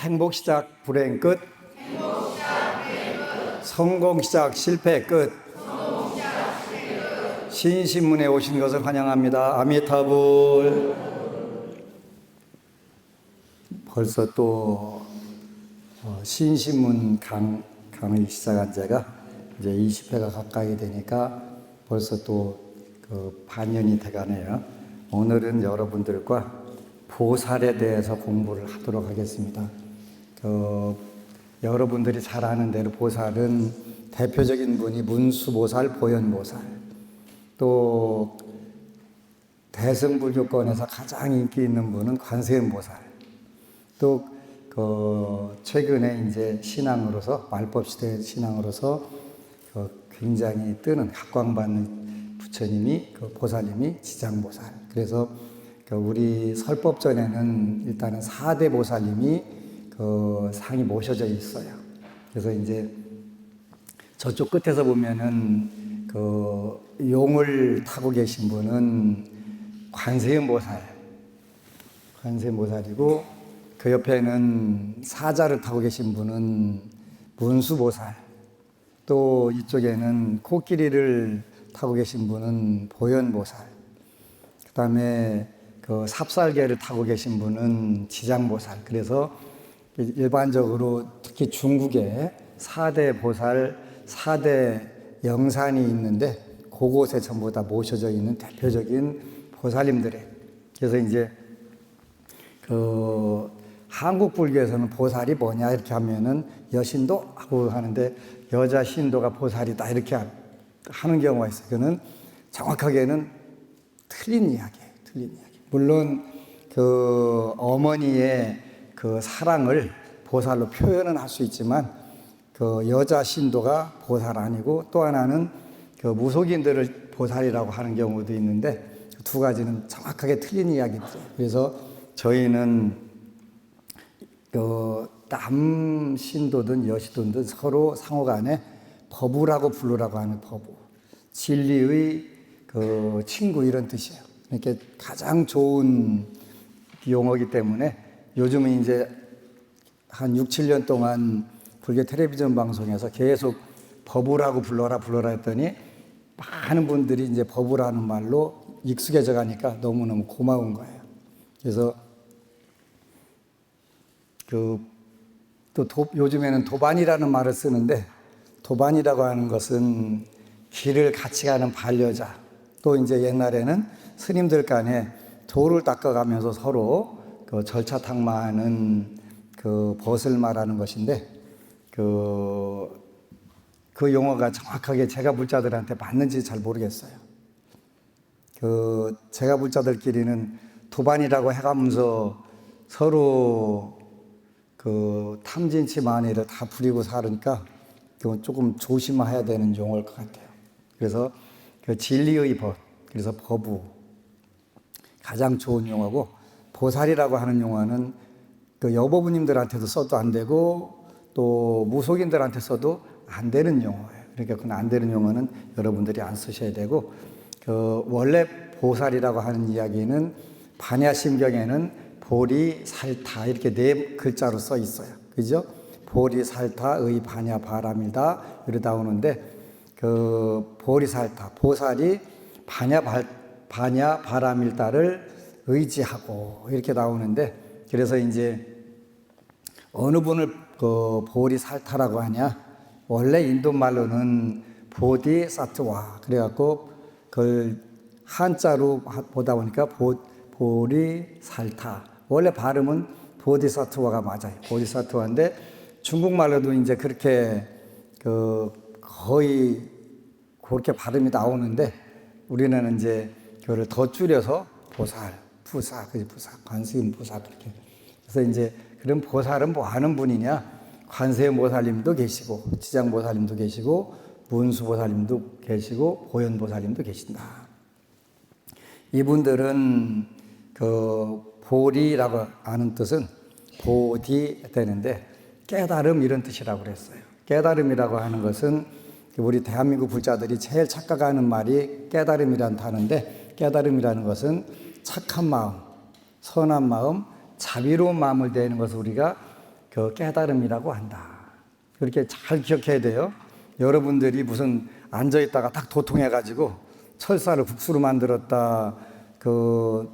행복 시작 불행 끝, 성공 시작 실패 끝. 신신문에 오신 것을 환영합니다. 아미타불. 벌써 또 신신문 강의 시작한 지가 이제 20회가 가까이 되니까 벌써 또 반년이 돼가네요. 오늘은 여러분들과 보살에 대해서 공부를 하도록 하겠습니다. 여러분들이 잘 아는 대로 보살은 대표적인 분이 문수보살, 보현보살, 또 대승불교권에서 가장 인기 있는 분은 관세음보살, 또 최근에 이제 신앙으로서 말법시대 신앙으로서 굉장히 뜨는 각광받는 부처님이 보살님이 지장보살. 그래서 우리 설법전에는 일단은 4대 보살님이 상이 모셔져 있어요. 그래서 이제 저쪽 끝에서 보면은 용을 타고 계신 분은 관세음보살이고, 그 옆에는 사자를 타고 계신 분은 문수보살, 또 이쪽에는 코끼리를 타고 계신 분은 보현보살, 그 다음에 삽살개를 타고 계신 분은 지장보살. 그래서 일반적으로 특히 중국에 4대 보살, 4대 영산이 있는데 그곳에 전부 다 모셔져 있는 대표적인 보살님들이에요. 그래서 이제 한국 불교에서는 보살이 뭐냐 이렇게 하면은 여신도 하고 하는데, 여자 신도가 보살이다 이렇게 하는 경우가 있어요. 그거는 정확하게는 틀린 이야기예요. 틀린 이야기. 물론 어머니의 사랑을 보살로 표현은 할 수 있지만 여자 신도가 보살 아니고, 또 하나는 무속인들을 보살이라고 하는 경우도 있는데, 두 가지는 정확하게 틀린 이야기들이에요. 그래서 저희는 남 신도든 여신도든 서로 상호간에 법우라고 부르라고 하는 법우, 진리의 친구 이런 뜻이에요. 이렇게 가장 좋은 용어이기 때문에 요즘은 이제 한 6, 7년 동안 불교 텔레비전 방송에서 계속 법우라고 불러라 했더니 많은 분들이 이제 법우라는 말로 익숙해져 가니까 너무너무 고마운 거예요. 그래서 요즘에는 도반이라는 말을 쓰는데, 도반이라고 하는 것은 길을 같이 가는 반려자, 또 이제 옛날에는 스님들 간에 도를 닦아가면서 서로 절차탕마하는 벗을 말하는 것인데, 그 용어가 정확하게 제가 불자들한테 맞는지 잘 모르겠어요. 제가 불자들끼리는 도반이라고 해가면서 서로 탐진치 만해를 다 부리고 살으니까 그건 조금 조심해야 되는 용어일 것 같아요. 그래서 진리의 법, 그래서 법우, 가장 좋은 용어고, 보살이라고 하는 용어는 여보부님들한테도 써도 안 되고 또 무속인들한테 써도 안 되는 용어예요. 그러니까 그건 안 되는 용어는 여러분들이 안 쓰셔야 되고, 원래 보살이라고 하는 이야기는 반야심경에는 보리살타 이렇게 4글자로 써 있어요. 그죠? 보리살타의 반야 바람이다 이러다 오는데, 보리살타, 보살이 반야 바람일다를 의지하고 이렇게 나오는데, 그래서 이제 어느 분을 보리살타라고 하냐, 원래 인도 말로는 보디사트와 그래갖고 그걸 한자로 보다 보니까 보리살타, 원래 발음은 보디사트와가 맞아요. 보디사트와인데 중국말로도 이제 그렇게 거의 그렇게 발음이 나오는데, 우리는 이제 그거를 더 줄여서 보살, 부사, 관세음 보살 그렇게. 그래서 이제 그런 보살은 뭐 하는 분이냐? 관세음 보살님도 계시고, 지장 보살님도 계시고, 문수 보살님도 계시고, 보현 보살님도 계신다. 이분들은 보리라고 하는 뜻은 보디 되는데 깨달음 이런 뜻이라고 그랬어요. 깨달음이라고 하는 것은 우리 대한민국 불자들이 제일 착각하는 말이 깨달음이라는 단어인데, 깨달음이라는 것은 착한 마음, 선한 마음, 자비로운 마음을 내는 것을 우리가 그 깨달음이라고 한다. 그렇게 잘 기억해야 돼요. 여러분들이 무슨 앉아있다가 딱 도통해가지고 철사를 국수로 만들었다, 그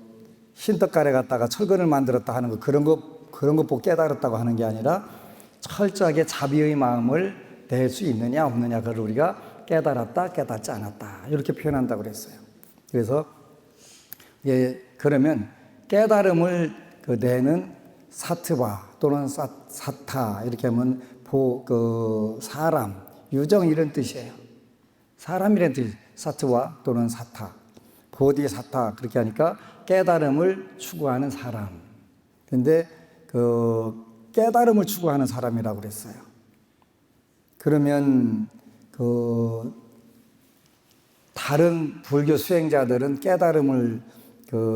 흰떡가래 갖다가 철근을 만들었다 하는 거, 그런 거 보고 깨달았다고 하는 게 아니라 철저하게 자비의 마음을 낼 수 있느냐 없느냐, 그걸 우리가 깨달았다 깨닫지 않았다 이렇게 표현한다고 그랬어요. 그래서 그러면 깨달음을 내는 사트와 또는 사타 이렇게 하면 사람, 유정 이런 뜻이에요. 사람이라는 뜻이 사트와 또는 사타, 보디사타 그렇게 하니까 깨달음을 추구하는 사람. 근데 그 깨달음을 추구하는 사람이라고 그랬어요. 그러면 다른 불교 수행자들은 깨달음을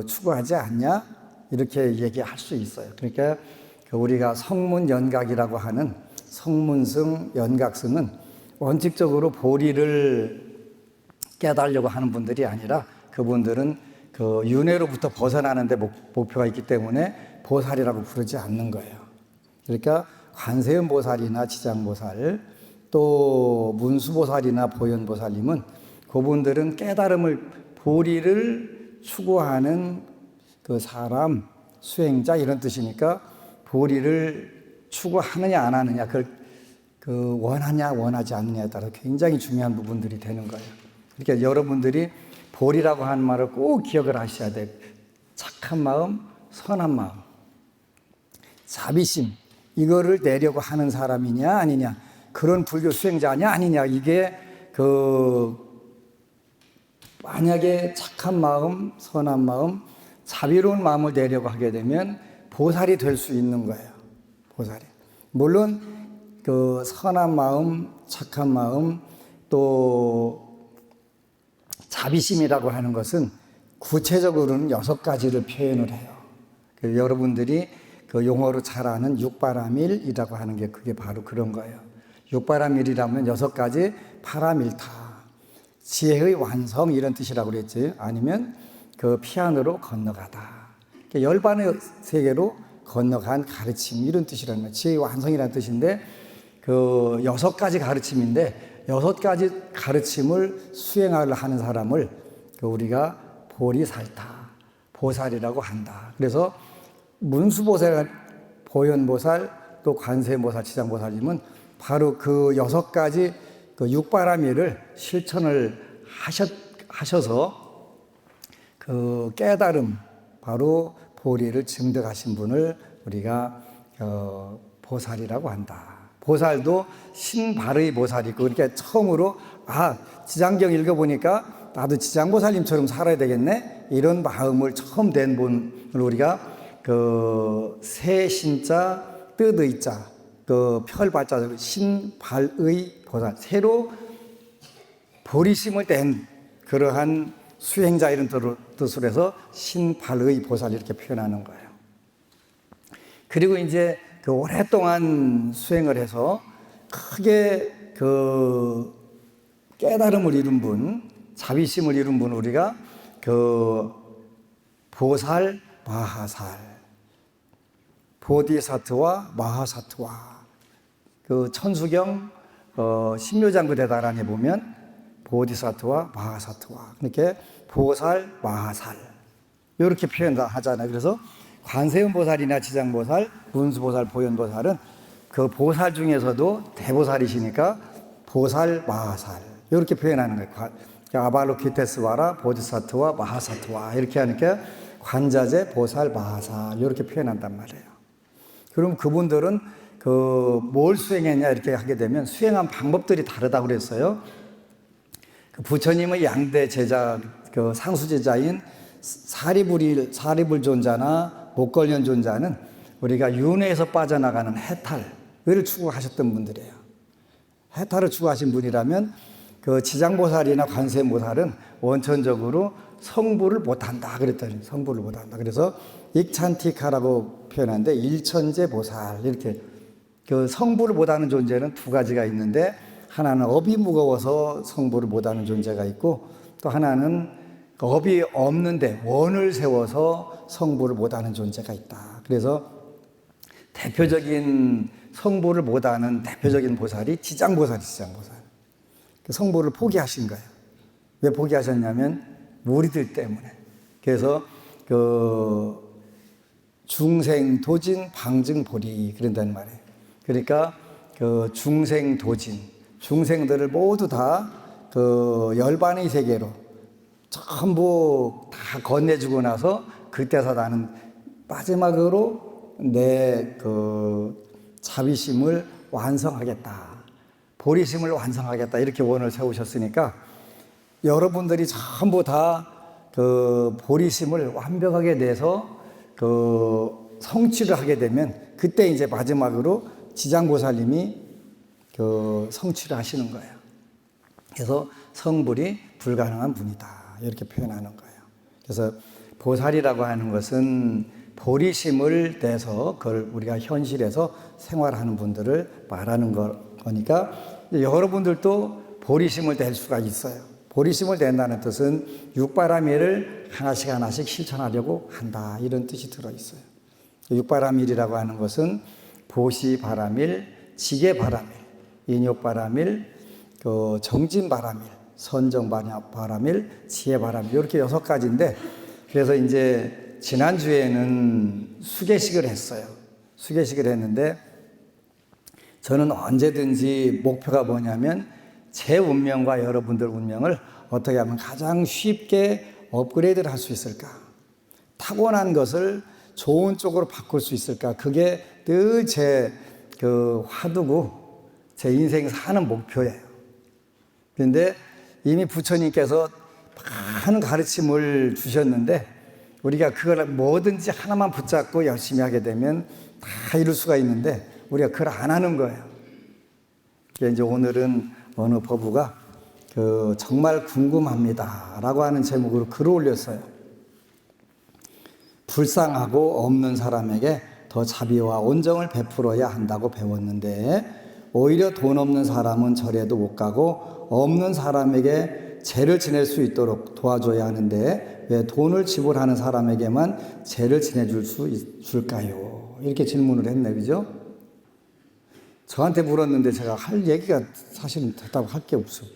추구하지 않냐? 이렇게 얘기할 수 있어요. 그러니까 우리가 성문연각이라고 하는 성문승, 연각승은 원칙적으로 보리를 깨달으려고 하는 분들이 아니라 그분들은 윤회로부터 벗어나는 데 목표가 있기 때문에 보살이라고 부르지 않는 거예요. 그러니까 관세음 보살이나 지장보살, 또 문수보살이나 보현보살님은 그분들은 깨달음을, 보리를 추구하는 그 사람, 수행자 이런 뜻이니까 보리를 추구하느냐 안 하느냐, 그걸 원하냐 원하지 않느냐에 따라 굉장히 중요한 부분들이 되는 거예요. 그러니까 여러분들이 보리라고 하는 말을 꼭 기억을 하셔야 돼요. 착한 마음, 선한 마음, 자비심, 이거를 내려고 하는 사람이냐 아니냐, 그런 불교 수행자냐 아니냐, 이게 만약에 착한 마음, 선한 마음, 자비로운 마음을 내려고 하게 되면 보살이 될 수 있는 거예요. 보살이. 물론 선한 마음, 착한 마음, 또 자비심이라고 하는 것은 구체적으로는 6가지를 표현을 해요. 여러분들이 용어로 잘 아는 육바라밀이라고 하는 게 그게 바로 그런 거예요. 육바라밀이라면 6가지, 파라밀타, 지혜의 완성 이런 뜻이라고 그랬지. 아니면 피안으로 건너가다, 열반의 세계로 건너간 가르침 이런 뜻이라는 거예요. 지혜의 완성이라는 뜻인데 6가지 가르침인데 6가지 가르침을 수행하려 하는 사람을 우리가 보리살타, 보살이라고 한다. 그래서 문수보살, 보현보살, 또 관세음보살, 지장보살님은 바로 6가지 육바라밀을 실천을 하셔서 깨달음, 바로 보리를 증득하신 분을 우리가 보살이라고 한다. 보살도 신발의 보살이 있고, 그러니까 처음으로 지장경 읽어보니까 나도 지장보살님처럼 살아야 되겠네, 이런 마음을 처음 낸 분을 우리가 새 신자 뜻의 자, 별발자, 신발의 보살, 새로 보리심을 낸 그러한 수행자 이런 뜻으로 해서 신발의 보살 이렇게 표현하는 거예요. 그리고 이제 오랫동안 수행을 해서 크게 깨달음을 이룬 분, 자비심을 이룬 분을 우리가 보살, 마하살, 보디사트와 마하사트와, 천수경 신묘장구 대단안에 보면 보디사트와 마하사트와, 이렇게 보살, 마하살 이렇게 표현하잖아요. 그래서 관세음보살이나 지장보살, 문수보살, 보현보살은 그 보살 중에서도 대보살이시니까 보살, 마하살 이렇게 표현하는 거예요. 아발로키테스와라, 보디사트와 마하사트와 이렇게 하니까 관자재, 보살, 마하살 이렇게 표현한단 말이에요. 그럼 그분들은 뭘 수행했냐 이렇게 하게 되면 수행한 방법들이 다르다고 그랬어요. 부처님의 양대 제자, 상수제자인 사리불존자나 목걸련존자는 우리가 윤회에서 빠져나가는 해탈을 추구하셨던 분들이에요. 해탈을 추구하신 분이라면 지장보살이나 관세음보살은 원천적으로 성불을 못한다 그랬더니, 성불을 못한다. 그래서 익찬티카라고 표현하는데 일천제 보살, 이렇게 성불을 못하는 존재는 2가지가 있는데, 하나는 업이 무거워서 성불을 못하는 존재가 있고, 또 하나는 업이 없는데 원을 세워서 성불을 못하는 존재가 있다. 그래서 대표적인 성부를 못하는 대표적인 보살이 지장보살이 지장보살. 그 성부를 포기하신 거예요. 왜 포기하셨냐면 무리들 때문에. 그래서 그 중생도진 방증보리 그런다는 말이에요. 그러니까 그 중생도진, 중생들을 모두 다 그 열반의 세계로 전부 다 건네주고 나서 그때서 나는 마지막으로 내 그 자비심을 완성하겠다. 보리심을 완성하겠다. 이렇게 원을 세우셨으니까 여러분들이 전부 다 그 보리심을 완벽하게 내서 그 성취를 하게 되면 그때 이제 마지막으로 지장보살님이 그 성취를 하시는 거예요. 그래서 성불이 불가능한 분이다. 이렇게 표현하는 거예요. 그래서 보살이라고 하는 것은 보리심을 내서 그걸 우리가 현실에서 생활하는 분들을 말하는 거니까 여러분들도 보리심을 낼 수가 있어요. 보리심을 낸다는 뜻은 육바라밀을 하나씩 하나씩 실천하려고 한다. 이런 뜻이 들어있어요. 육바라밀이라고 하는 것은 보시바라밀, 지게바라밀, 인욕바라밀, 그 정진바라밀, 선정바라밀, 지혜바라밀 이렇게 6가지인데 그래서 이제 지난주에는 수계식을 했어요. 수계식을 했는데 저는 언제든지 목표가 뭐냐면 제 운명과 여러분들 운명을 어떻게 하면 가장 쉽게 업그레이드를 할 수 있을까? 타고난 것을 좋은 쪽으로 바꿀 수 있을까? 그게 늘 제 그 화두고 제 인생 사는 목표예요. 그런데 이미 부처님께서 많은 가르침을 주셨는데 우리가 그걸 뭐든지 하나만 붙잡고 열심히 하게 되면 다 이룰 수가 있는데 우리가 그걸 안 하는 거예요. 그래서 이제 오늘은 어느 법우가 그 정말 궁금합니다 라고 하는 제목으로 글을 올렸어요. 불쌍하고 없는 사람에게 더 자비와 온정을 베풀어야 한다고 배웠는데 오히려 돈 없는 사람은 절에도 못 가고 없는 사람에게 죄를 지낼 수 있도록 도와줘야 하는데 왜 돈을 지불하는 사람에게만 죄를 지내줄 수 있을까요? 이렇게 질문을 했네, 그죠? 저한테 물었는데 제가 할 얘기가 사실은 대답할 게 없어요.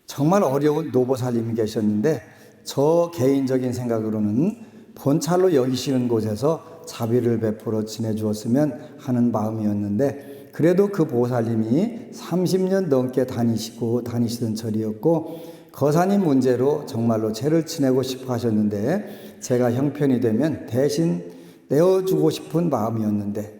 정말 어려운 노보살님이 계셨는데 저 개인적인 생각으로는 본찰로 여기시는 곳에서 자비를 베풀어 지내주었으면 하는 마음이었는데 그래도 그 보살님이 30년 넘게 다니시던 절이었고 거사님 문제로 정말로 죄를 지내고 싶어 하셨는데 제가 형편이 되면 대신 내어주고 싶은 마음이었는데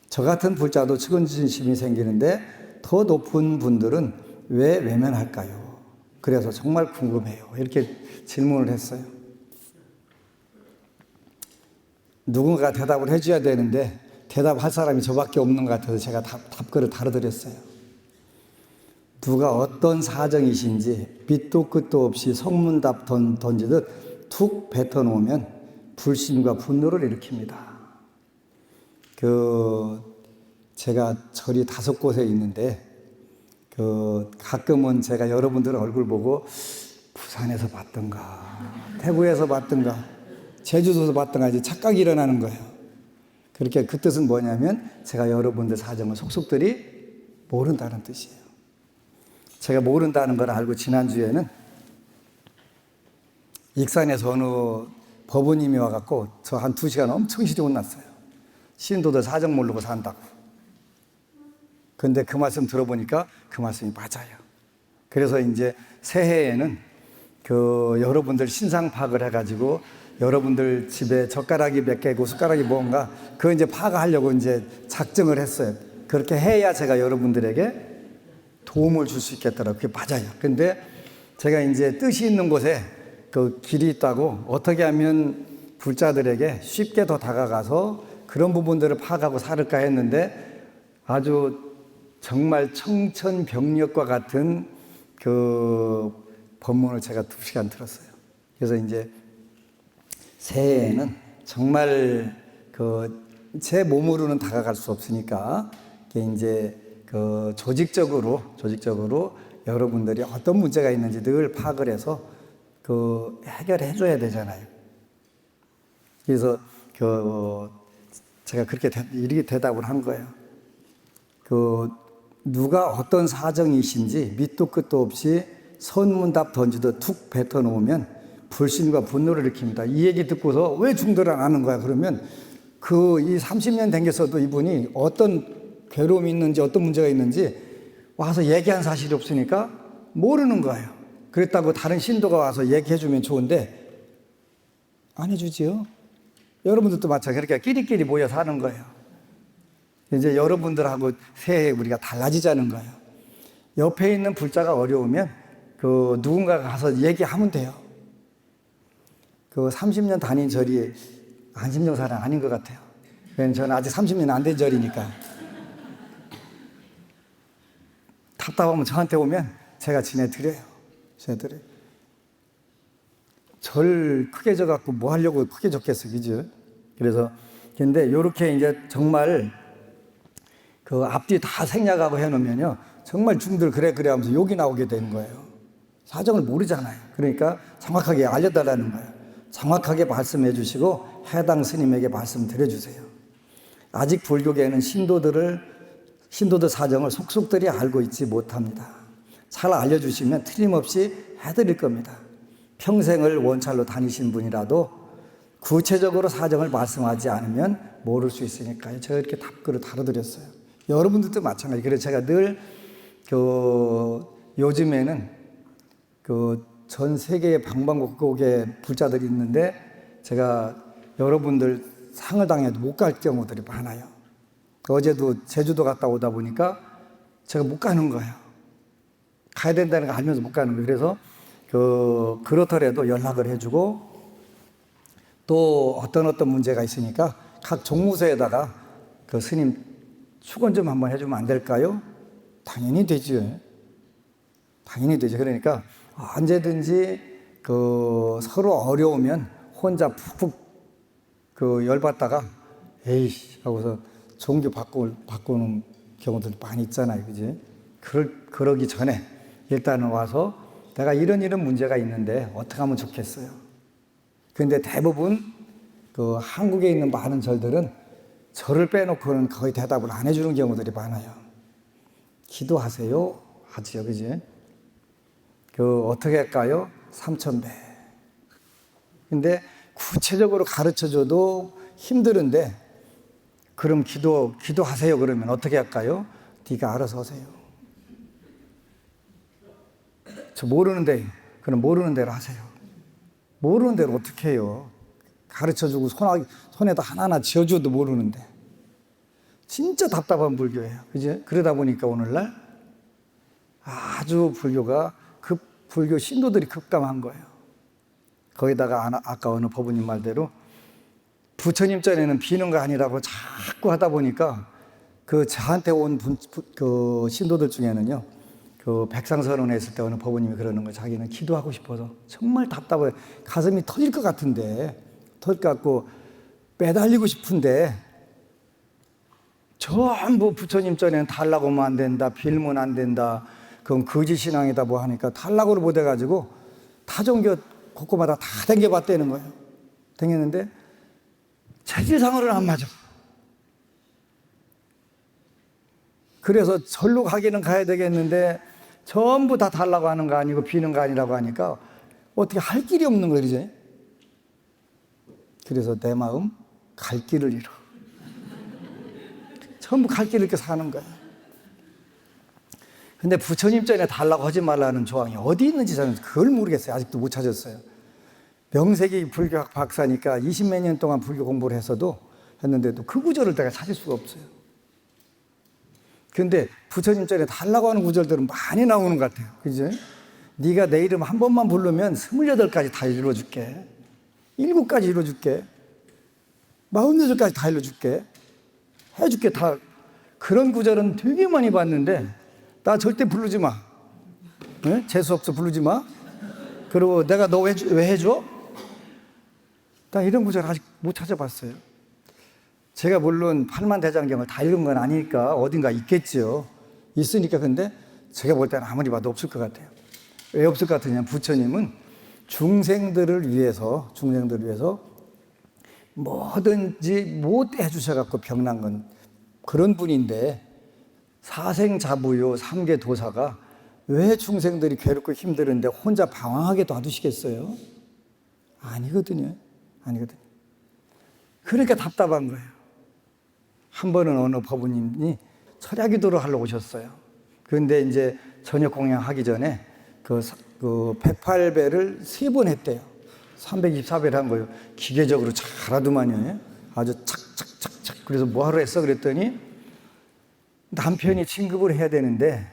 저 같은 불자도 측은진심이 생기는데 더 높은 분들은 왜 외면할까요? 그래서 정말 궁금해요. 이렇게 질문을 했어요. 누군가 대답을 해줘야 되는데 대답할 사람이 저밖에 없는 것 같아서 제가 답글을 다뤄드렸어요. 누가 어떤 사정이신지 밑도 끝도 없이 성문답 던지듯 툭 뱉어놓으면 불신과 분노를 일으킵니다. 제가 절이 5곳에 있는데 가끔은 제가 여러분들 얼굴 보고 부산에서 봤던가 대구에서 봤던가 제주도에서 봤던가 이제 착각이 일어나는 거예요. 그렇게 그 뜻은 뭐냐면 제가 여러분들 사정을 속속들이 모른다는 뜻이에요. 제가 모른다는 걸 알고 지난주에는 익산에서 어느 법우님이 와갖고 저 한 2시간 엄청 시리 혼났어요. 신도들 사정 모르고 산다고. 근데 그 말씀 들어보니까 그 말씀이 맞아요. 그래서 이제 새해에는 여러분들 신상 파악을 해가지고 여러분들 집에 젓가락이 몇 개고 숟가락이 뭔가 그거 이제 파악하려고 이제 작정을 했어요. 그렇게 해야 제가 여러분들에게 도움을 줄 수 있겠더라고요. 그게 맞아요. 근데 제가 이제 뜻이 있는 곳에 그 길이 있다고 어떻게 하면 불자들에게 쉽게 더 다가가서 그런 부분들을 파악하고 살을까 했는데 아주 정말 청천벽력과 같은 그 법문을 제가 2시간 들었어요. 그래서 이제 새해에는 정말 제 몸으로는 다가갈 수 없으니까 이제 조직적으로 여러분들이 어떤 문제가 있는지 늘 파악을 해서 해결해 줘야 되잖아요. 그래서 제가 이렇게 대답을 한 거예요. 누가 어떤 사정이신지 밑도 끝도 없이 선문답 던지듯 툭 뱉어놓으면 불신과 분노를 일으킵니다. 이 얘기 듣고서 왜 중도를 안 하는 거야? 그러면 이 30년 댕겨서도 이분이 어떤 괴로움이 있는지 어떤 문제가 있는지 와서 얘기한 사실이 없으니까 모르는 거예요. 그랬다고 다른 신도가 와서 얘기해주면 좋은데 안 해주지요. 여러분들도 마찬가지로 그렇게 끼리끼리 모여서 하는 거예요. 이제 여러분들하고 새해 우리가 달라지자는 거예요. 옆에 있는 불자가 어려우면 누군가가 가서 얘기하면 돼요. 30년 다닌 절이 안심정사는 아닌 것 같아요. 왜냐면 저는 아직 30년 안 된 절이니까. 답답하면 저한테 오면 제가 지내드려요. 절 크게 져갖고 뭐 하려고 크게 졌겠어요. 그죠? 그래서, 근데 요렇게 이제 정말 앞뒤 다 생략하고 해놓으면요. 정말 중들 그래 하면서 욕이 나오게 되는 거예요. 사정을 모르잖아요. 그러니까 정확하게 알려달라는 거예요. 정확하게 말씀해 주시고 해당 스님에게 말씀드려 주세요. 아직 불교계는 신도들 사정을 속속들이 알고 있지 못합니다. 잘 알려주시면 틀림없이 해드릴 겁니다. 평생을 원찰로 다니신 분이라도 구체적으로 사정을 말씀하지 않으면 모를 수 있으니까요. 제가 이렇게 답글을 다뤄드렸어요. 여러분들도 마찬가지. 그래서 제가 늘 요즘에는 전 세계의 방방곡곡에 불자들이 있는데 제가 여러분들 상을 당해도 못 갈 경우들이 많아요. 어제도 제주도 갔다 오다 보니까 제가 못 가는 거예요. 가야 된다는 거 알면서 못 가는 거예요. 그래서 그렇더라도 연락을 해주고 또 어떤 문제가 있으니까 각 종무소에다가 스님 축원 좀 한번 해주면 안 될까요? 당연히 되죠. 당연히 되죠. 그러니까 언제든지 서로 어려우면 혼자 푹푹 열받다가 에이씨 하고서 종교 바꾸는 경우들 많이 있잖아요. 그지? 그러기 전에 일단은 와서 내가 이런 문제가 있는데 어떻게 하면 좋겠어요. 근데 대부분 한국에 있는 많은 절들은 절을 빼놓고는 거의 대답을 안 해주는 경우들이 많아요. 기도하세요 하지요. 그지? 어떻게 할까요? 3000배. 근데 구체적으로 가르쳐줘도 힘드는데 그럼 기도하세요 그러면 어떻게 할까요? 네가 알아서 하세요. 저 모르는데 그럼 모르는 대로 하세요. 모르는 대로 어떻게 해요? 가르쳐주고 손에다 하나하나 지어줘도 모르는데 진짜 답답한 불교예요. 그죠? 그러다 보니까 오늘날 아주 불교 신도들이 급감한 거예요. 거기다가 아까 어느 법우님 말대로 부처님 전에는 비는 거 아니라고 자꾸 하다 보니까 저한테 온 신도들 중에는요, 백상선언회 했을 때 어느 법우님이 그러는 거예요. 자기는 기도하고 싶어서 정말 답답해요. 가슴이 터질 것 같은데, 터질 것 같고 매달리고 싶은데 전부 부처님 전에는 달라고 하면 안 된다, 빌면 안 된다, 그건 거짓신앙이다 뭐 하니까 달라고를 못 해가지고 타종교 곳곳마다 다 댕겨봤다는 거예요. 댕겼는데 체질상으로는 안 맞아. 그래서 절로 가기는 가야 되겠는데 전부 다 달라고 하는 거 아니고 비는 거 아니라고 하니까 어떻게 할 길이 없는 거예요. 이제. 그래서 내 마음 갈 길을 잃어. 전부 갈 길을 이렇게 사는 거예요. 근데 부처님 전에 달라고 하지 말라는 조항이 어디 있는지 저는 그걸 모르겠어요. 아직도 못 찾았어요. 명색이 불교학 박사니까 20몇 년 동안 불교 공부를 했는데도 그 구절을 내가 찾을 수가 없어요. 근데 부처님 전에 달라고 하는 구절들은 많이 나오는 것 같아요. 그죠? 네가 내 이름 한 번만 부르면 28가지 다 이루어줄게. 7가지 이루어줄게. 48가지 다 이루어줄게. 해줄게. 다. 그런 구절은 되게 많이 봤는데 나 절대 부르지 마. 네? 재수없어 부르지 마. 그리고 내가 너 왜 해줘? 나 이런 구절 아직 못 찾아봤어요. 제가 물론 팔만대장경을 다 읽은 건 아니니까 어딘가 있겠죠. 있으니까. 근데 제가 볼 때는 아무리 봐도 없을 것 같아요. 왜 없을 것 같으냐면 부처님은 중생들을 위해서 뭐든지 못 해주셔갖고 병난 건 그런 분인데 사생자부요 삼계 도사가 왜 중생들이 괴롭고 힘들은데 혼자 방황하게 놔두시겠어요? 아니거든요. 아니거든요. 그러니까 답답한 거예요. 한 번은 어느 법부님이 철야기도를 하러 오셨어요. 그런데 이제 저녁 공양하기 전에 그 108배를 3번 했대요. 324배를 한 거예요. 기계적으로 잘하더만요. 아주 착착착착. 그래서 뭐 하러 했어? 그랬더니 남편이 진급을 해야 되는데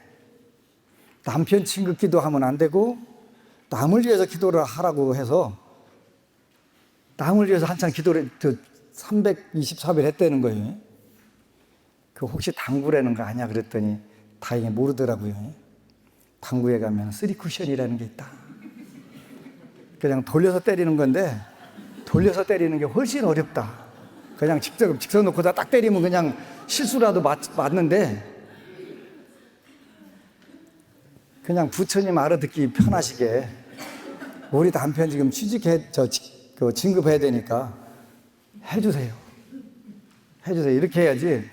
남편 진급 기도하면 안 되고 남을 위해서 기도를 하라고 해서 남을 위해서 한참 기도를 324배를 했다는 거예요. 그 혹시 당구라는 거 아니야? 그랬더니 다행히 모르더라고요. 당구에 가면 3쿠션이라는 게 있다. 그냥 돌려서 때리는 건데 돌려서 때리는 게 훨씬 어렵다. 그냥 직선 놓고 다 딱 때리면 그냥 실수라도 맞는데 그냥 부처님 알아듣기 편하시게 우리 남편 지금 진급해야 되니까 해주세요. 해주세요. 이렇게 해야지.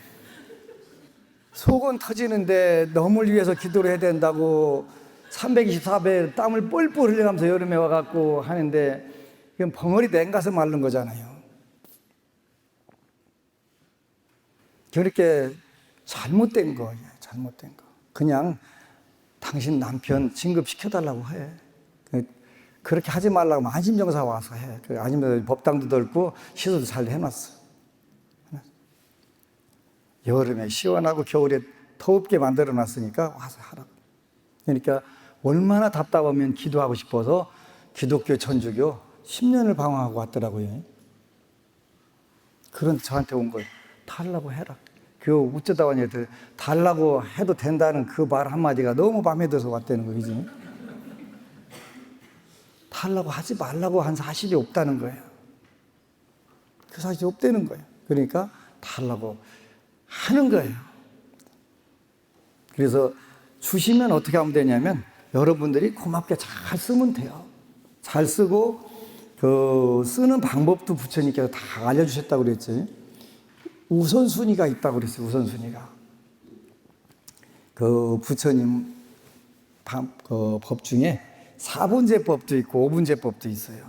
속은 터지는데 너물 위해서 기도를 해야 된다고 324배 땀을 뻘뻘 흘려가면서 여름에 와갖고 하는데 이건 벙어리 냉가서 마른 거잖아요. 그렇게 잘못된 거예요. 잘못된 거. 그냥 당신 남편 진급시켜달라고 해. 그렇게 하지 말라고 안심정사 와서 해. 아니면 법당도 넓고 시설도 잘 해놨어. 여름에 시원하고 겨울에 더웁게 만들어 놨으니까 와서 하라고. 그러니까 얼마나 답답하면 기도하고 싶어서 기독교, 천주교 10년을 방황하고 왔더라고요. 그런 저한테 온 거예요. 달라고 해라. 그 어쩌다 왔냐 했더니 달라고 해도 된다는 그 말 한마디가 너무 마음에 들어서 왔다는 거지. 달라고 하지 말라고 한 사실이 없다는 거예요. 그 사실이 없다는 거예요. 그러니까 달라고 하는 거예요. 그래서 주시면 어떻게 하면 되냐면 여러분들이 고맙게 잘 쓰면 돼요. 잘 쓰고 그 쓰는 방법도 부처님께서 다 알려주셨다고 그랬지. 우선순위가 있다고 그랬어요. 우선순위가. 그 부처님 법 중에 4분제법도 있고 5분제법도 있어요.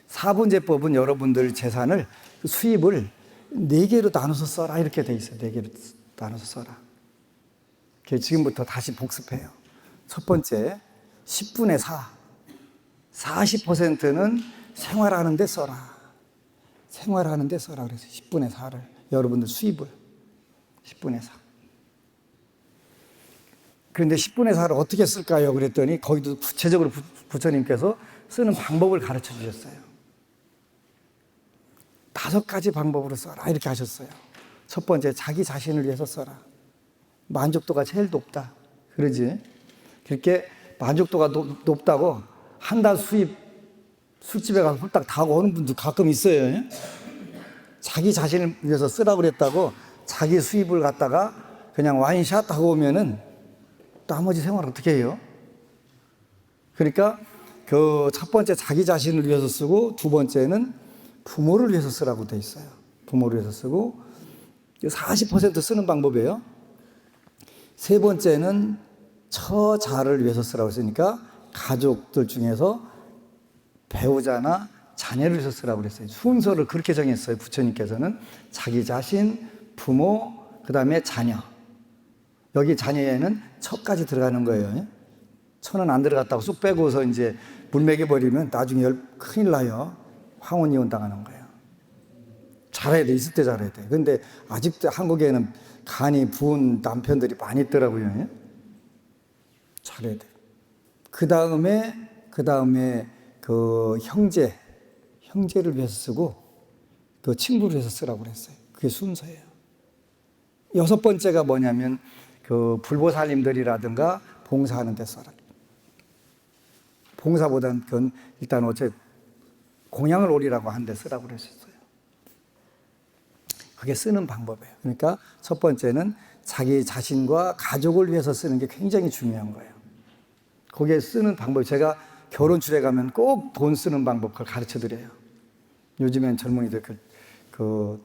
4분제법은 여러분들 재산을 수입을 4개로 나눠서 써라 이렇게 돼 있어요. 4개로 나눠서 써라. 지금부터 다시 복습해요. 첫 번째 10분의 4. 40%는 생활하는 데 써라. 생활하는 데 써라 그래서 10분의 4를 여러분들 수입을 10분의 4. 그런데 10분의 4를 어떻게 쓸까요? 그랬더니 거기도 구체적으로 부처님께서 쓰는 방법을 가르쳐 주셨어요. 5가지 방법으로 써라 이렇게 하셨어요. 첫 번째 자기 자신을 위해서 써라. 만족도가 제일 높다. 그러지? 그렇게 만족도가 높다고 한 달 수입 술집에 가서 홀딱 다 하고 오는 분도 가끔 있어요. 자기 자신을 위해서 쓰라고 그랬다고 자기 수입을 갖다가 그냥 와인샷 하고 오면은 나머지 생활을 어떻게 해요? 그러니까 그 첫 번째 자기 자신을 위해서 쓰고 두 번째는 부모를 위해서 쓰라고 돼 있어요. 부모를 위해서 쓰고 40% 쓰는 방법이에요. 세 번째는 처자를 위해서 쓰라고 했으니까 가족들 중에서 배우자나 자녀를 위해서 쓰라고 그랬어요. 순서를 그렇게 정했어요. 부처님께서는 자기 자신, 부모, 그 다음에 자녀. 여기 자녀에는 처까지 들어가는 거예요. 처는 안 들어갔다고 쑥 빼고서 이제 물 먹여버리면 나중에 큰일 나요. 황혼이혼 당하는 거예요. 잘해야 돼. 있을 때 잘해야 돼. 근데 아직도 한국에는 간이 부은 남편들이 많이 있더라고요. 잘해야 돼. 그 다음에 그 형제를 위해서 쓰고 그 친구를 위해서 쓰라고 그랬어요. 그게 순서예요. 6번째가 뭐냐면 그 불보살님들이라든가 봉사하는 데 써라. 봉사보다는 그건 일단 어째 공양을 올리라고 하는 데 쓰라고 그랬었어요. 그게 쓰는 방법이에요. 그러니까 첫 번째는 자기 자신과 가족을 위해서 쓰는 게 굉장히 중요한 거예요. 거기에 쓰는 방법, 제가 결혼출에 가면 꼭 돈 쓰는 방법 그걸 가르쳐 드려요. 요즘엔 젊은이들 그걸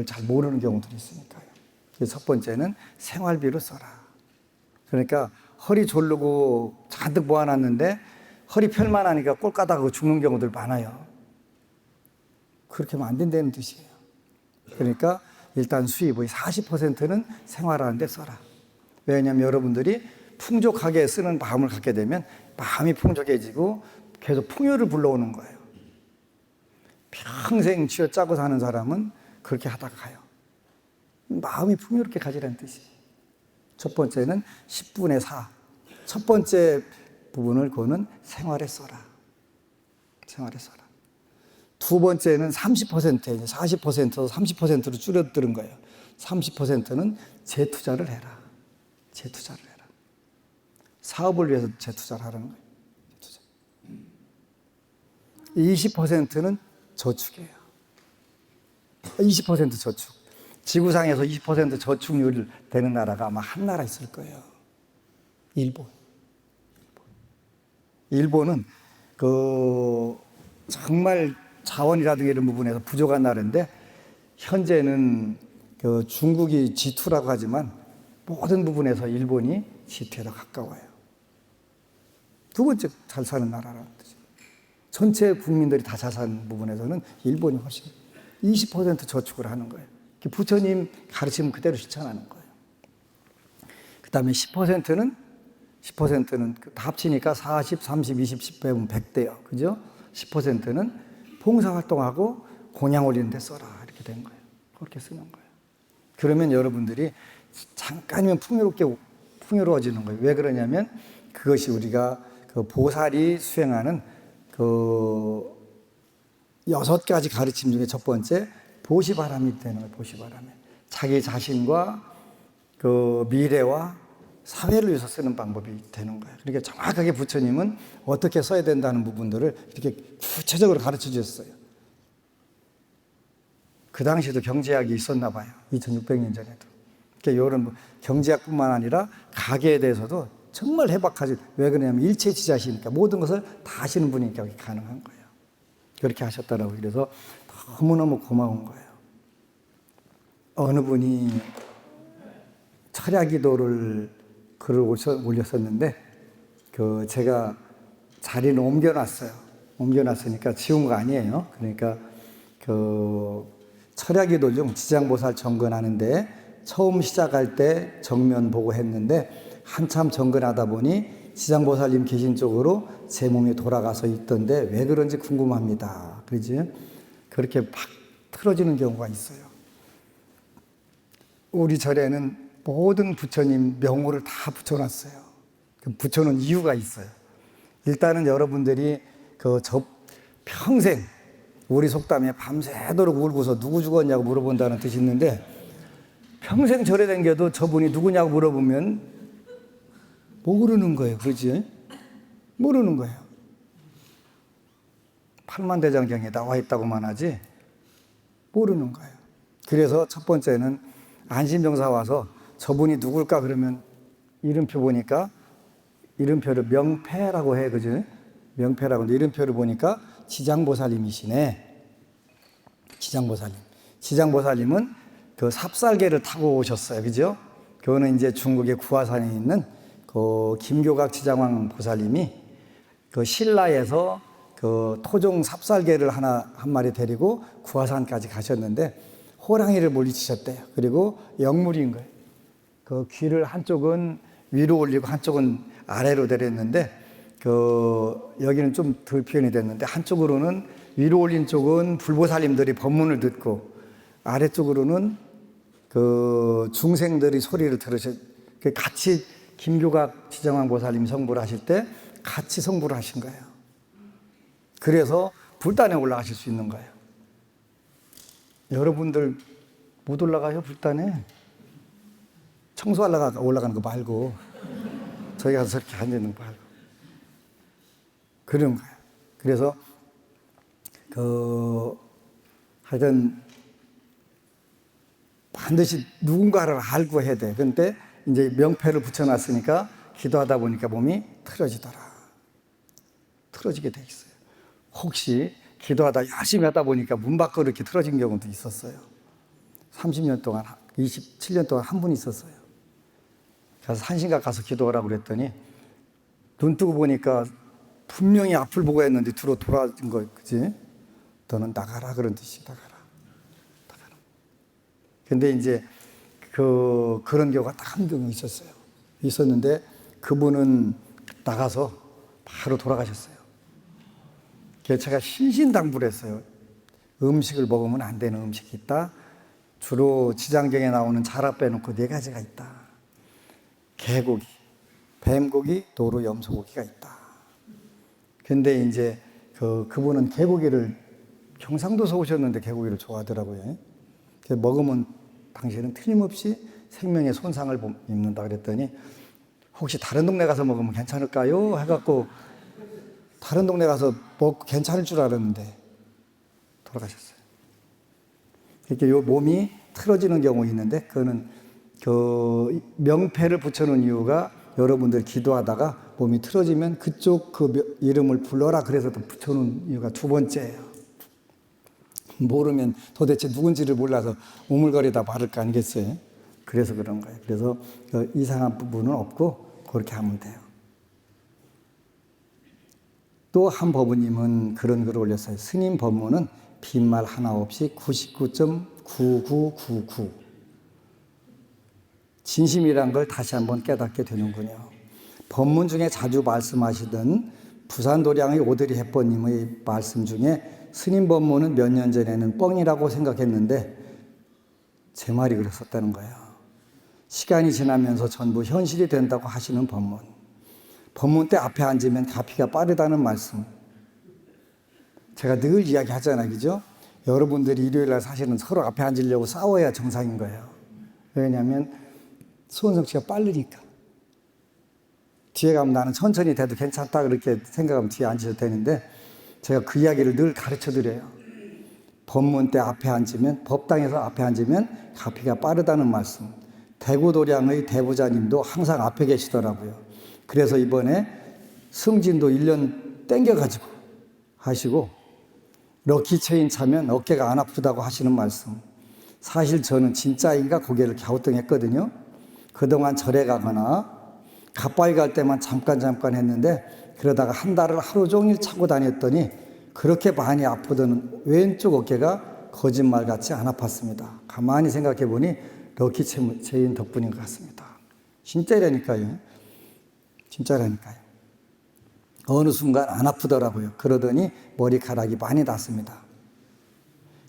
잘 모르는 경우들이 있으니까요. 그래서 첫 번째는 생활비로 써라. 그러니까 허리 졸르고 잔뜩 모아놨는데 허리 펼만 하니까 꼴까닥하고 죽는 경우들 많아요. 그렇게 하면 안 된다는 뜻이에요. 그러니까 일단 수입의 40%는 생활하는 데 써라. 왜냐하면 여러분들이 풍족하게 쓰는 마음을 갖게 되면 마음이 풍족해지고 계속 풍요를 불러오는 거예요. 평생 쥐어짜고 사는 사람은 그렇게 하다가 가요. 마음이 풍요롭게 가지라는 뜻이에요. 첫 번째는 10분의 4. 첫 번째 부분을 그거는 생활에 써라. 생활에 써라. 두 번째는 30%, 40%에서 30%로 줄어드는 거예요. 30%는 재투자를 해라. 재투자를 해라. 사업을 위해서 재투자를 하라는 거예요. 재투자. 20%는 저축이에요. 20% 저축. 지구상에서 20% 저축률 되는 나라가 아마 한 나라 있을 거예요. 일본. 일본은 정말 자원이라든가 이런 부분에서 부족한 나라인데 현재는 중국이 G2라고 하지만 모든 부분에서 일본이 G2에 더 가까워요. 두 번째 잘 사는 나라라는 뜻이에요. 전체 국민들이 다 잘 사는 부분에서는 일본이 훨씬 20% 저축을 하는 거예요. 부처님 가르치면 그대로 실천하는 거예요. 그 다음에 10%는 다 합치니까 40, 30, 20, 10 빼면 100대요. 그죠? 10%는 봉사활동하고 공양 올리는 데 써라. 이렇게 된 거예요. 그렇게 쓰는 거예요. 그러면 여러분들이 잠깐이면 풍요로워지는 거예요. 왜 그러냐면 그것이 우리가 보살이 수행하는 6가지 가르침 중에 첫 번째 보시바람이 되는 거예요. 보시바람이. 자기 자신과 미래와 사회를 위해서 쓰는 방법이 되는 거예요. 그러니까 정확하게 부처님은 어떻게 써야 된다는 부분들을 이렇게 구체적으로 가르쳐 주셨어요. 그 당시에도 경제학이 있었나 봐요. 2600년 전에도. 그러니까 이런 경제학뿐만 아니라 가계에 대해서도 정말 해박하지. 왜 그러냐면 일체지자시니까 모든 것을 다 아시는 분이니까 그게 가능한 거예요. 그렇게 하셨다라고. 그래서 너무너무 고마운 거예요. 어느 분이 철야기도를 글을 올렸었는데 제가 자리를 옮겨놨어요. 옮겨놨으니까 지운 거 아니에요. 그러니까 철야기도 중 지장보살 정근하는데 처음 시작할 때 정면 보고 했는데 한참 정근하다 보니 지장보살님 계신 쪽으로 제 몸이 돌아가서 있던데 왜 그런지 궁금합니다. 그러지? 그렇게 팍 틀어지는 경우가 있어요. 우리 절에는 모든 부처님 명호를 다 붙여놨어요. 붙여놓은 이유가 있어요. 일단은 여러분들이 평생 우리 속담에 밤새도록 울고서 누구 죽었냐고 물어본다는 뜻이 있는데 평생 절에 댕겨도 저분이 누구냐고 물어보면 모르는 거예요. 그렇지? 모르는 거예요. 팔만대장경에 나와 있다고만 하지 모르는 거예요. 그래서 첫 번째는 안심병사 와서 저분이 누굴까 그러면 이름표 보니까 이름표를 명패라고 해. 그죠? 명패라고. 근데 이름표를 보니까 지장보살님이시네. 지장보살님. 지장보살님은 삽살개를 타고 오셨어요. 그죠? 그거는 이제 중국의 구화산에 있는 김교각 지장왕 보살님이 신라에서 토종 삽살개를 한 마리 데리고 구화산까지 가셨는데 호랑이를 물리치셨대요. 그리고 영물인 거예요. 귀를 한쪽은 위로 올리고 한쪽은 아래로 내렸는데 여기는 좀 덜 표현이 됐는데 한쪽으로는 위로 올린 쪽은 불보살님들이 법문을 듣고 아래쪽으로는 중생들이 소리를 들으셔 같이 김교각 지정왕 보살님 성불을 하실 때 같이 성불을 하신 거예요. 그래서 불단에 올라가실 수 있는 거예요. 여러분들 못 올라가요, 불단에? 청소하려고 올라가는 거 말고 저기 가서 저렇게 앉아있는 거 말고 그런 거예요. 그래서 하여튼 반드시 누군가를 알고 해야 돼. 그런데 이제 명패를 붙여놨으니까 기도하다 보니까 몸이 틀어지더라. 틀어지게 돼 있어요. 혹시 기도하다 열심히 하다 보니까 문 밖으로 이렇게 틀어진 경우도 있었어요. 30년 동안, 27년 동안 한 분 있었어요. 그래서 산신각 가서 기도하라고 그랬더니 눈 뜨고 보니까 분명히 앞을 보고 했는데 뒤로 돌아진 거, 그지? 너는 나가라 그런 뜻이, 나가라. 근데 이제 그런 경우가 딱 한 경우 있었는데 그분은 나가서 바로 돌아가셨어요. 그래서 제가 신신당부를 했어요. 음식을 먹으면 안 되는 음식이 있다. 주로 지장경에 나오는 자라 빼놓고 4가지가 있다. 개고기, 뱀고기, 노루, 염소고기가 있다. 근데 이제 그분은 개고기를 경상도에서 오셨는데 개고기를 좋아하더라고요. 먹으면 당신은 틀림없이 생명의 손상을 입는다 그랬더니 혹시 다른 동네 가서 먹으면 괜찮을까요? 해갖고 다른 동네 가서 먹고 괜찮을 줄 알았는데 돌아가셨어요. 이렇게 요 몸이 틀어지는 경우 있는데 그거는 그 명패를 붙여놓은 이유가 여러분들 기도하다가 몸이 틀어지면 그쪽 이름을 불러라 그래서 또 붙여놓은 이유가 2번째예요. 모르면 도대체 누군지를 몰라서 우물거리다 말을 거 아니겠어요? 그래서 그런 거예요. 그래서 이상한 부분은 없고 그렇게 하면 돼요. 또 한 법우님은 그런 글을 올렸어요. 스님 법문은 빈말 하나 없이 99.9999 진심이란 걸 다시 한번 깨닫게 되는군요. 법문 중에 자주 말씀하시던 부산도량의 오드리 헵번님의 말씀 중에 스님 법문은 몇 년 전에는 뻥이라고 생각했는데 제 말이 그랬었다는 거예요. 시간이 지나면서 전부 현실이 된다고 하시는 법문. 법문 때 앞에 앉으면 가피가 빠르다는 말씀. 제가 늘 이야기하잖아요. 그죠? 여러분들이 일요일날 사실은 서로 앞에 앉으려고 싸워야 정상인 거예요. 왜냐하면 수원성 씨가 빠르니까. 뒤에 가면 나는 천천히 돼도 괜찮다 그렇게 생각하면 뒤에 앉으셔도 되는데 제가 그 이야기를 늘 가르쳐 드려요. 법문 때 앞에 앉으면, 법당에서 앞에 앉으면 가피가 빠르다는 말씀. 대구도량의 대부자님도 항상 앞에 계시더라고요. 그래서 이번에 승진도 1년 땡겨가지고 하시고 럭키체인 차면 어깨가 안 아프다고 하시는 말씀. 사실 저는 진짜인가 고개를 갸우뚱했거든요. 그동안 절에 가거나 가빠이 갈 때만 잠깐 했는데 그러다가 한 달을 하루 종일 차고 다녔더니 그렇게 많이 아프던 왼쪽 어깨가 거짓말 같이 안 아팠습니다. 가만히 생각해 보니 럭키체인 덕분인 것 같습니다. 진짜라니까요. 진짜라니까요. 어느 순간 안 아프더라고요. 그러더니 머리카락이 많이 났습니다.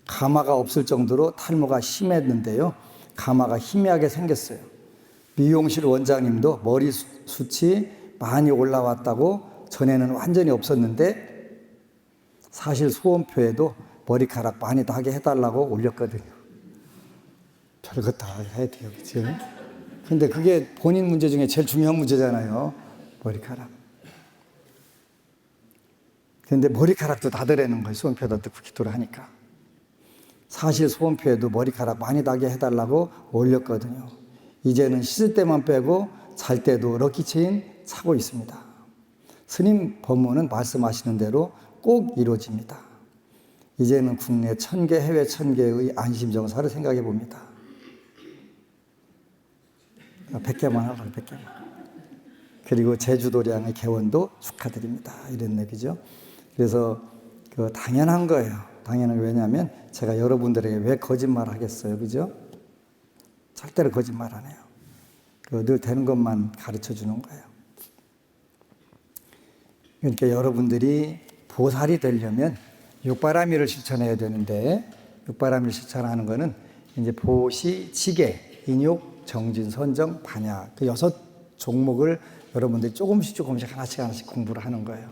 가마가 없을 정도로 탈모가 심했는데요. 가마가 희미하게 생겼어요. 미용실 원장님도 머리숱이 많이 올라왔다고 전에는 완전히 없었는데 사실 소원표에도 머리카락 많이 나게 해달라고 올렸거든요. 별거 다 해야 돼요. 그렇죠? 근데 그게 본인 문제 중에 제일 중요한 문제잖아요. 머리카락. 근데 머리카락도 나더라는 거예요. 소원표에다 넣고 기도를 하니까. 사실 소원표에도 머리카락 많이 나게 해달라고 올렸거든요. 이제는 씻을 때만 빼고 잘 때도 럭키체인 차고 있습니다. 스님 법문은 말씀하시는 대로 꼭 이루어집니다. 이제는 국내 1000개, 해외 1000개의 안심정사를 생각해 봅니다. 100개만 하라고 100개만. 그리고 제주도량의 개원도 축하드립니다. 이런 얘기죠. 그래서 당연한 거예요. 당연한 게 왜냐하면 제가 여러분들에게 왜 거짓말 하겠어요. 그죠? 절대로 거짓말 안 해요. 늘 되는 것만 가르쳐 주는 거예요. 그러니까 여러분들이 보살이 되려면 육바라밀을 실천해야 되는데 육바라밀 실천하는 거는 이제 보시, 지계, 인욕, 정진, 선정, 반야 그 6종목을 여러분들이 조금씩 하나씩 공부를 하는 거예요.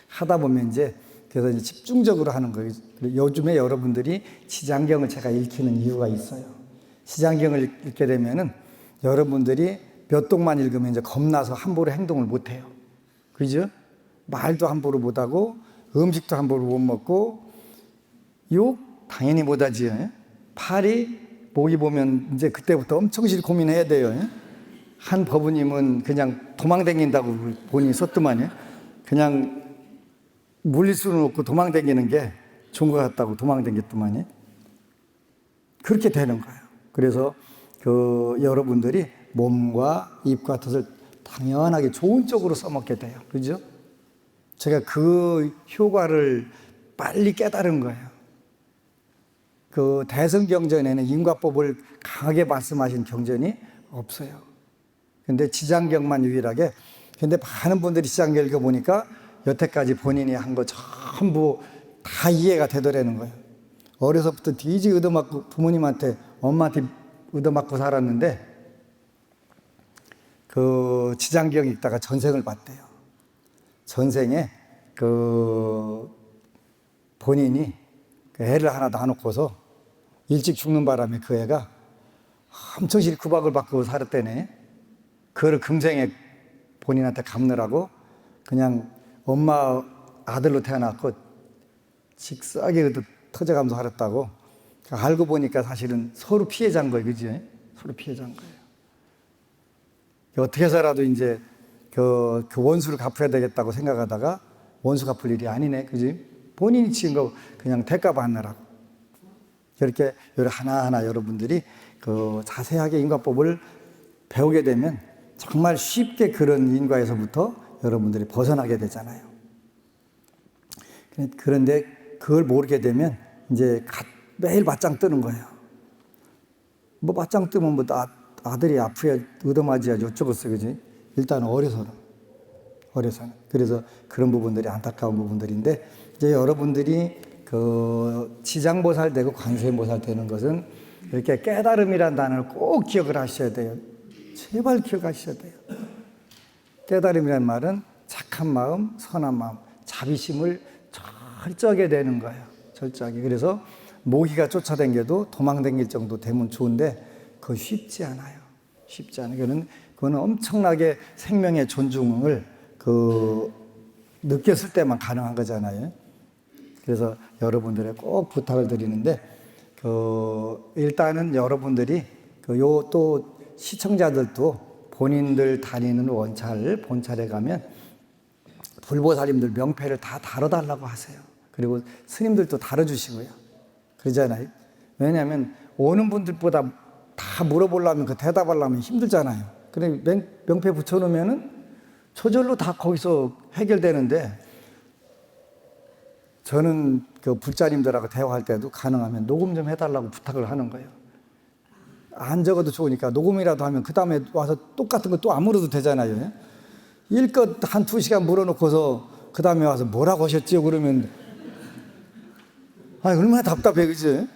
하다 보면 이제 그래서 이제 집중적으로 하는 거예요. 요즘에 여러분들이 시장경을 제가 읽히는 이유가 있어요. 시장경을 읽게 되면은 여러분들이 몇 동만 읽으면 이제 겁나서 함부로 행동을 못 해요. 그죠? 말도 함부로 못 하고 음식도 함부로 못 먹고 욕 당연히 못 하지. 파리 목이 보면 이제 그때부터 엄청 고민해야 돼요. 한 법우님은 그냥 도망다닌다고 본인이 썼더만요. 그냥 물릴 수는 없고 도망다니는 게 좋은 것 같다고 도망다녔더만이. 그렇게 되는 거예요. 그래서 여러분들이 몸과 입과 뜻을 당연하게 좋은 쪽으로 써먹게 돼요. 그죠? 제가 그 효과를 빨리 깨달은 거예요. 대승경전에는 인과법을 강하게 말씀하신 경전이 없어요. 근데 지장경만 유일하게. 근데 많은 분들이 지장경 읽어보니까 여태까지 본인이 한 거 전부 다 이해가 되더라는 거예요. 어려서부터 뒤지 얻어맞고 부모님한테, 엄마한테 얻어맞고 살았는데 지장경 읽다가 전생을 봤대요. 전생에 본인이 애를 하나 놔놓고서 일찍 죽는 바람에 그 애가 엄청 구박을 받고 살았대네. 그거를 금생에 본인한테 갚느라고 그냥 엄마 아들로 태어났고 직사하게 터져가면서 살았다고. 알고 보니까 사실은 서로 피해자인 거예요. 그지? 서로 피해자인 거예요. 어떻게 해서라도 이제 그 원수를 갚아야 되겠다고 생각하다가 원수 갚을 일이 아니네. 그지? 본인이 지은 거 그냥 대가 받느라고. 그렇게 하나하나 여러분들이 자세하게 인과법을 배우게 되면 정말 쉽게 그런 인과에서부터 여러분들이 벗어나게 되잖아요. 그런데 그걸 모르게 되면 이제 매일 맞짱 뜨는 거예요. 뭐 맞짱 뜨면 뭐 아들이 아프야 얻어맞아야지 어쩌겠어. 그지? 일단 어려서는. 그래서 그런 부분들이 안타까운 부분들인데, 이제 여러분들이 지장보살 되고 관세음보살 되는 것은 이렇게 깨달음이라는 단어를 꼭 기억을 하셔야 돼요. 제발 기억하셔야 돼요. 깨달음이라는 말은 착한 마음, 선한 마음, 자비심을 철저하게 되는 거예요. 철저하게. 그래서 모기가 쫓아다녀도 도망다닐 정도 되면 좋은데 그거 쉽지 않아요. 쉽지 않아요. 그거는 엄청나게 생명의 존중을 느꼈을 때만 가능한 거잖아요. 그래서 여러분들의 꼭 부탁을 드리는데, 일단은 여러분들이 또 시청자들도 본인들 다니는 본찰에 가면 불보살님들 명패를 다 다뤄달라고 하세요. 그리고 스님들도 다뤄주시고요. 그러잖아요. 왜냐하면 오는 분들보다 다 물어보려면 대답하려면 힘들잖아요. 그래 명패 붙여놓으면은 저절로 다 거기서 해결되는데, 저는 불자님들하고 대화할 때도 가능하면 녹음 좀 해달라고 부탁을 하는 거예요. 안 적어도 좋으니까 녹음이라도 하면 그 다음에 와서 똑같은 거 또 안 물어도 되잖아요. 일껏 한 2시간 물어놓고서 그 다음에 와서 뭐라고 하셨지요? 그러면 얼마나 답답해. 그지?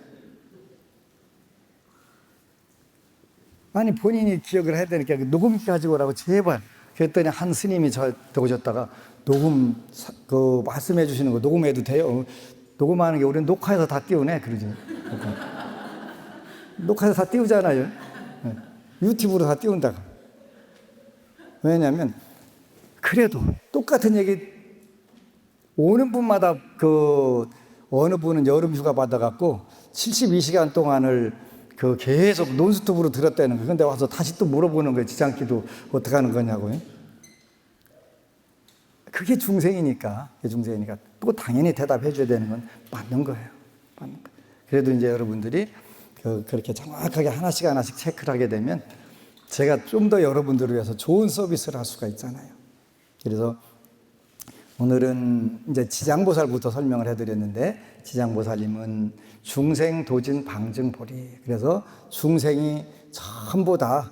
아니 본인이 기억을 해야 되니까 녹음 가지고 오라고 제발. 그랬더니 한 스님이 저한테 오셨다가 녹음 말씀해 주시는 거 녹음해도 돼요? 녹음하는 게 우리는 녹화해서 다 띄우네. 그러지. 녹화해서 다 띄우잖아요. 유튜브로 다 띄운다고. 왜냐하면 그래도 똑같은 얘기 오는 분마다 어느 분은 여름 휴가 받아갖고 72시간 동안을 계속 논스톱으로 들었다는 거예요. 근데 와서 다시 또 물어보는 거예요. 지장기도 어떻게 하는 거냐고요. 그게 중생이니까 또 당연히 대답해 줘야 되는 건 맞는 거예요. 그래도 이제 여러분들이 그렇게 정확하게 하나씩 체크를 하게 되면 제가 좀 더 여러분들을 위해서 좋은 서비스를 할 수가 있잖아요. 그래서 오늘은 이제 지장보살부터 설명을 해드렸는데, 지장보살님은 중생 도진 방증보리. 그래서 중생이 전부 다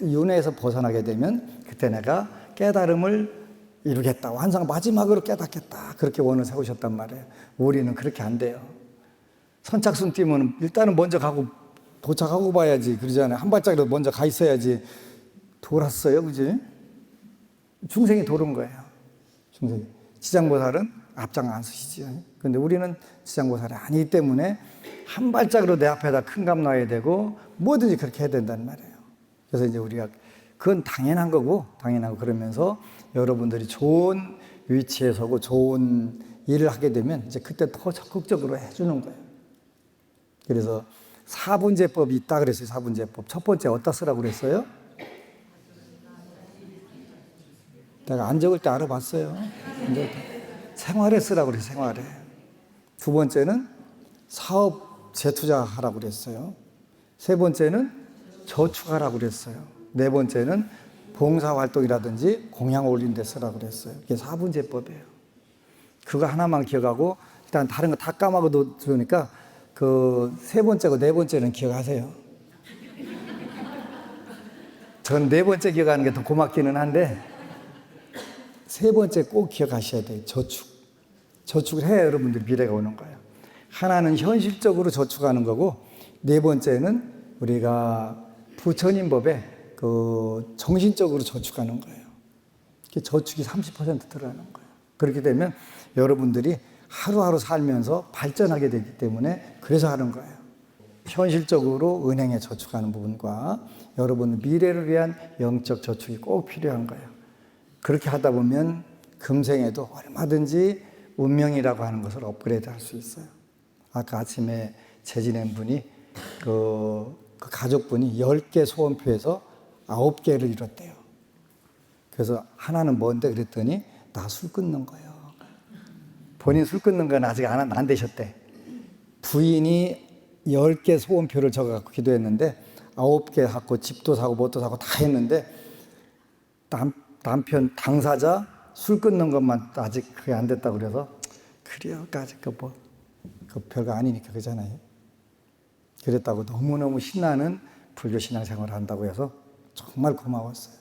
윤회에서 벗어나게 되면 그때 내가 깨달음을 이루겠다, 마지막으로 깨닫겠다, 그렇게 원을 세우셨단 말이에요. 우리는 그렇게 안 돼요. 선착순 뛰면 일단은 먼저 가고 도착하고 봐야지. 그러잖아요. 한 발짝이라도 먼저 가 있어야지. 돌았어요. 그지? 중생이 도른 거예요. 중생이. 지장보살은 앞장 안 서시죠. 근데 우리는 지장보살이 아니기 때문에 한 발짝으로 내 앞에다 큰 감 놔야 되고 뭐든지 그렇게 해야 된다는 말이에요. 그래서 이제 우리가 그건 당연한 거고, 그러면서 여러분들이 좋은 위치에 서고 좋은 일을 하게 되면 이제 그때 더 적극적으로 해주는 거예요. 그래서 사분제법이 있다 그랬어요. 사분제법. 첫 번째 어디다 쓰라고 그랬어요? 내가 안 적을 때 알아봤어요. 생활에 쓰라고 그래요. 생활에. 두 번째는 사업 재투자하라고 그랬어요. 세 번째는 저축하라고 그랬어요. 네 번째는 봉사활동이라든지 공양 올린 데 쓰라고 그랬어요. 이게 사분제법이에요. 그거 하나만 기억하고 일단 다른 거 다 까먹어도 좋으니까 그 세 번째고 네 번째는 기억하세요. 전 네 번째 기억하는 게 더 고맙기는 한데 세 번째 꼭 기억하셔야 돼요. 저축. 저축을 해야 여러분들 미래가 오는 거예요. 하나는 현실적으로 저축하는 거고 네 번째는 우리가 부처님 법에 그 정신적으로 저축하는 거예요. 저축이 30% 들어가는 거예요. 그렇게 되면 여러분들이 하루하루 살면서 발전하게 되기 때문에 그래서 하는 거예요. 현실적으로 은행에 저축하는 부분과 여러분 미래를 위한 영적 저축이 꼭 필요한 거예요. 그렇게 하다 보면 금생에도 얼마든지 운명이라고 하는 것을 업그레이드 할 수 있어요. 아까 아침에 재지낸 분이 그 가족분이 10개 소원표에서 9개를 이뤘대요. 그래서 하나는 뭔데 그랬더니 나 술 끊는 거예요. 본인 술 끊는 건 아직 안 되셨대. 부인이 10개 소원표를 적어갖고 기도했는데 9개 갖고 집도 사고 뭣도 사고 다 했는데 남편 당사자 술 끊는 것만 아직 그게 안 됐다고 그래서 그래요. 아직 그 별거 아니니까 그잖아요. 그랬다고 너무너무 신나는 불교 신앙생활을 한다고 해서 정말 고마웠어요.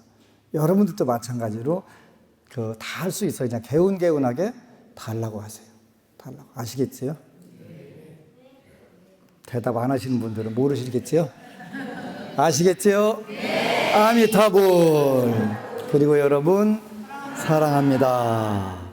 여러분들도 마찬가지로 다 할 수 있어요. 그냥 개운개운하게 다 하려고 하세요. 다 하려고. 아시겠지요? 대답 안 하시는 분들은 모르시겠지요? 아시겠지요? 아미타불. 그리고 여러분 사랑합니다.